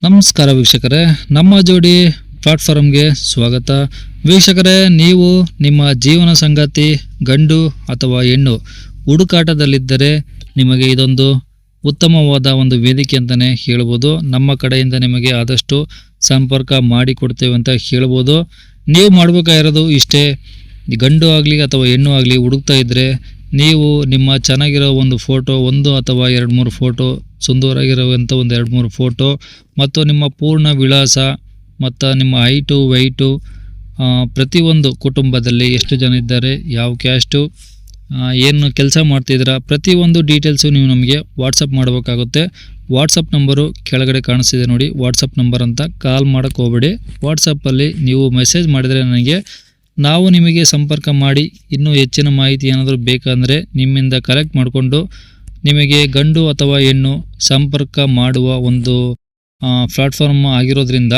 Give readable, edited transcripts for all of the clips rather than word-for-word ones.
ನಮಸ್ಕಾರ ವೀಕ್ಷಕರೇ, ನಮ್ಮ ಜೋಡಿ ಪ್ಲಾಟ್ಫಾರ್ಮ್ಗೆ ಸ್ವಾಗತ. ವೀಕ್ಷಕರೇ, ನೀವು ನಿಮ್ಮ ಜೀವನ ಸಂಗಾತಿ ಗಂಡು ಅಥವಾ ಹೆಣ್ಣು ಹುಡುಕಾಟದಲ್ಲಿದ್ದರೆ ನಿಮಗೆ ಇದೊಂದು ಉತ್ತಮವಾದ ಒಂದು ವೇದಿಕೆ ಅಂತಲೇ ಹೇಳ್ಬೋದು. ನಮ್ಮ ಕಡೆಯಿಂದ ನಿಮಗೆ ಆದಷ್ಟು ಸಂಪರ್ಕ ಮಾಡಿಕೊಡ್ತೇವೆ ಅಂತ ಹೇಳ್ಬೋದು. ನೀವು ಮಾಡಬೇಕಾಗಿರೋದು ಇಷ್ಟೇ, ಗಂಡು ಆಗಲಿ ಅಥವಾ ಹೆಣ್ಣು ಆಗಲಿ ಹುಡುಕ್ತಾ ಇದ್ದರೆ ನೀವು ನಿಮ್ಮ ಚೆನ್ನಾಗಿರೋ ಒಂದು ಫೋಟೋ, ಒಂದು ಅಥವಾ 2-3 ಫೋಟೋ, ಸುಂದರವಾಗಿರುವಂಥ ಒಂದು 2-3 ಫೋಟೋ ಮತ್ತು ನಿಮ್ಮ ಪೂರ್ಣ ವಿಳಾಸ ಮತ್ತು ನಿಮ್ಮ ಹೈಟು ವೆಯ್ಟು, ಪ್ರತಿಯೊಂದು ಕುಟುಂಬದಲ್ಲಿ ಎಷ್ಟು ಜನ ಇದ್ದಾರೆ, ಯಾವ ಕ್ಯಾಸ್ಟು, ಏನು ಕೆಲಸ ಮಾಡ್ತಿದ್ದೀರಾ, ಪ್ರತಿಯೊಂದು ಡೀಟೇಲ್ಸು ನೀವು ನಮಗೆ ವಾಟ್ಸಪ್ ಮಾಡಬೇಕಾಗುತ್ತೆ. ವಾಟ್ಸಪ್ ನಂಬರು ಕೆಳಗಡೆ ಕಾಣಿಸ್ತಿದೆ ನೋಡಿ, ವಾಟ್ಸಪ್ ನಂಬರ್ ಅಂತ. ಕಾಲ್ ಮಾಡೋಕ್ಕೆ ಹೋಗಬೇಡಿ. ವಾಟ್ಸಪ್ಪಲ್ಲಿ ನೀವು ಮೆಸೇಜ್ ಮಾಡಿದರೆ ನನಗೆ ನಾವು ನಿಮಗೆ ಸಂಪರ್ಕ ಮಾಡಿ ಇನ್ನೂ ಹೆಚ್ಚಿನ ಮಾಹಿತಿ ಏನಾದರೂ ಬೇಕಂದರೆ ನಿಮ್ಮಿಂದ ಕಲೆಕ್ಟ್ ಮಾಡಿಕೊಂಡು ನಿಮಗೆ ಗಂಡು ಅಥವಾ ಹೆಣ್ಣು ಸಂಪರ್ಕ ಮಾಡುವ ಒಂದು ಪ್ಲಾಟ್ಫಾರ್ಮ್ ಆಗಿರೋದ್ರಿಂದ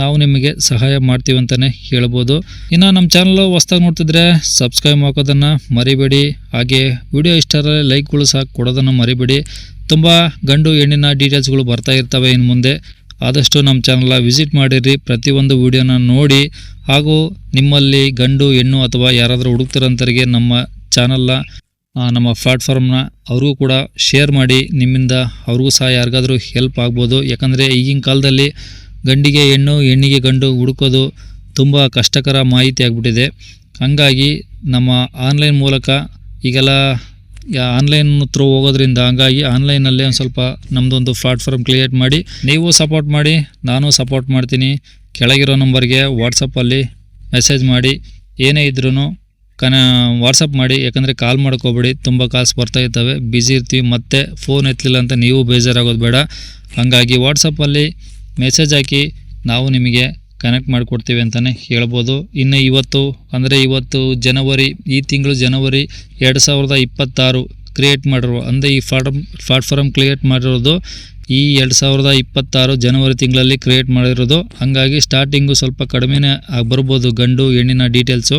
ನಾವು ನಿಮಗೆ ಸಹಾಯ ಮಾಡ್ತೀವಿ ಅಂತಲೇ ಹೇಳ್ಬೋದು. ಇನ್ನು ನಮ್ಮ ಚಾನಲ್ ಹೊಸ್ದಾಗಿ ನೋಡ್ತಿದ್ರೆ ಸಬ್ಸ್ಕ್ರೈಬ್ ಹಾಕೋದನ್ನು ಮರಿಬೇಡಿ. ಹಾಗೆ ವಿಡಿಯೋ ಇಷ್ಟ ಆದರೆ ಲೈಕ್ಗಳು ಸಹ ಕೊಡೋದನ್ನು ಮರಿಬೇಡಿ. ತುಂಬ ಗಂಡು ಹೆಣ್ಣಿನ ಡೀಟೇಲ್ಸ್ಗಳು ಬರ್ತಾ ಇರ್ತವೆ ಇನ್ನು ಮುಂದೆ. ಆದಷ್ಟು ನಮ್ಮ ಚಾನಲ್ನ ವಿಸಿಟ್ ಮಾಡಿರಿ, ಪ್ರತಿಯೊಂದು ವಿಡಿಯೋನ ನೋಡಿ. ಹಾಗೂ ನಿಮ್ಮಲ್ಲಿ ಗಂಡು ಹೆಣ್ಣು ಅಥವಾ ಯಾರಾದರೂ ಹುಡುಕ್ತಿರೋಂಥವ್ರಿಗೆ ನಮ್ಮ ಚಾನಲ್ನ ನಮ್ಮ ಪ್ಲಾಟ್ಫಾರ್ಮ್ನ ಅವ್ರಿಗೂ ಕೂಡ ಶೇರ್ ಮಾಡಿ. ನಿಮ್ಮಿಂದ ಅವ್ರಿಗೂ ಸಹ ಯಾರಿಗಾದರೂ ಹೆಲ್ಪ್ ಆಗ್ಬೋದು. ಯಾಕಂದರೆ ಈಗಿನ ಕಾಲದಲ್ಲಿ ಗಂಡಿಗೆ ಹೆಣ್ಣು, ಹೆಣ್ಣಿಗೆ ಗಂಡು ಹುಡುಕೋದು ತುಂಬ ಕಷ್ಟಕರ ಮಾಹಿತಿ ಆಗಿಬಿಟ್ಟಿದೆ. ಹಾಗಾಗಿ ನಮ್ಮ ಆನ್ಲೈನ್ ಮೂಲಕ ಈಗೆಲ್ಲ ಆನ್ಲೈನ್ ಥ್ರೂ ಹೋಗೋದ್ರಿಂದ ಹಂಗಾಗಿ ಆನ್ಲೈನಲ್ಲೇ ಒಂದು ಸ್ವಲ್ಪ ನಮ್ಮದೊಂದು ಪ್ಲಾಟ್ಫಾರ್ಮ್ ಕ್ರಿಯೇಟ್ ಮಾಡಿ ನೀವು ಸಪೋರ್ಟ್ ಮಾಡಿ, ನಾನು ಸಪೋರ್ಟ್ ಮಾಡ್ತೀನಿ. ಕೆಳಗಿರೋ ನಂಬರ್ಗೆ ವಾಟ್ಸಪ್ಪಲ್ಲಿ ಮೆಸೇಜ್ ಮಾಡಿ, ಏನೇ ಇದ್ರೂ ವಾಟ್ಸಪ್ ಮಾಡಿ. ಯಾಕಂದರೆ ಕಾಲ್ ಮಾಡ್ಕೋಬೇಡಿ, ತುಂಬ ಕಾಲ್ಸ್ ಬರ್ತಾ ಇರ್ತವೆ, ಬ್ಯುಸಿ ಇರ್ತೀವಿ, ಮತ್ತು ಫೋನ್ ಎತ್ತಲಿಲ್ಲ ಅಂತ ನೀವು ಬೇಜಾರಾಗೋದು ಬೇಡ. ಹಾಗಾಗಿ ವಾಟ್ಸಪ್ಪಲ್ಲಿ ಮೆಸೇಜ್ ಹಾಕಿ ನಾವು ನಿಮಗೆ ಕನೆಕ್ಟ್ ಮಾಡಿಕೊಡ್ತೀವಿ ಅಂತಲೇ ಹೇಳ್ಬೋದು. ಇನ್ನು ಇವತ್ತು ಜನವರಿ, ಈ ತಿಂಗಳು ಜನವರಿ 2026 ಕ್ರಿಯೇಟ್ ಮಾಡಿರುವ, ಅಂದರೆ ಈ ಪ್ಲಾಟ್ಫಾರ್ಮ್ ಕ್ರಿಯೇಟ್ ಮಾಡಿರೋದು ಈ 2026 ಜನವರಿ ತಿಂಗಳಲ್ಲಿ ಕ್ರಿಯೇಟ್ ಮಾಡಿರೋದು. ಹಾಗಾಗಿ ಸ್ಟಾರ್ಟಿಂಗು ಸ್ವಲ್ಪ ಕಡಿಮೆನೇ ಬರ್ಬೋದು ಗಂಡು ಹೆಣ್ಣಿನ ಡೀಟೇಲ್ಸು.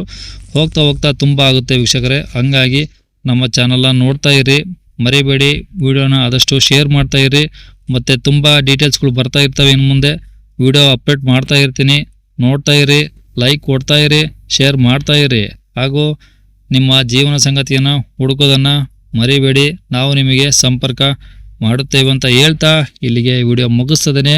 ಹೋಗ್ತಾ ತುಂಬ ಆಗುತ್ತೆ ವೀಕ್ಷಕರೇ. ಹಾಗಾಗಿ ನಮ್ಮ ಚಾನಲ್ನ ನೋಡ್ತಾ ಇರಿ, ಮರಿಬೇಡಿ. ವಿಡಿಯೋನ ಆದಷ್ಟು ಶೇರ್ ಮಾಡ್ತಾ ಇರಿ, ಮತ್ತು ತುಂಬ ಡೀಟೇಲ್ಸ್ಗಳು ಬರ್ತಾ ಇರ್ತವೆ. ಇನ್ನು ಮುಂದೆ ವಿಡಿಯೋ ಅಪ್ಡೇಟ್ ಮಾಡ್ತಾ ಇರ್ತೀನಿ, ನೋಡ್ತಾ ಇರಿ, ಲೈಕ್ ಕೊಡ್ತಾ ಇರಿ, ಶೇರ್ ಮಾಡ್ತಾ ಇರಿ. ಹಾಗೂ ನಿಮ್ಮ ಜೀವನ ಸಂಗತಿಯನ್ನು ಹುಡುಕೋದನ್ನು ಮರಿಬೇಡಿ. ನಾವು ನಿಮಗೆ ಸಂಪರ್ಕ ಮಾಡುತ್ತೇವೆ ಅಂತ ಹೇಳ್ತಾ ಇಲ್ಲಿಗೆ ವಿಡಿಯೋ ಮುಗಿಸ್ತದೇನೆ.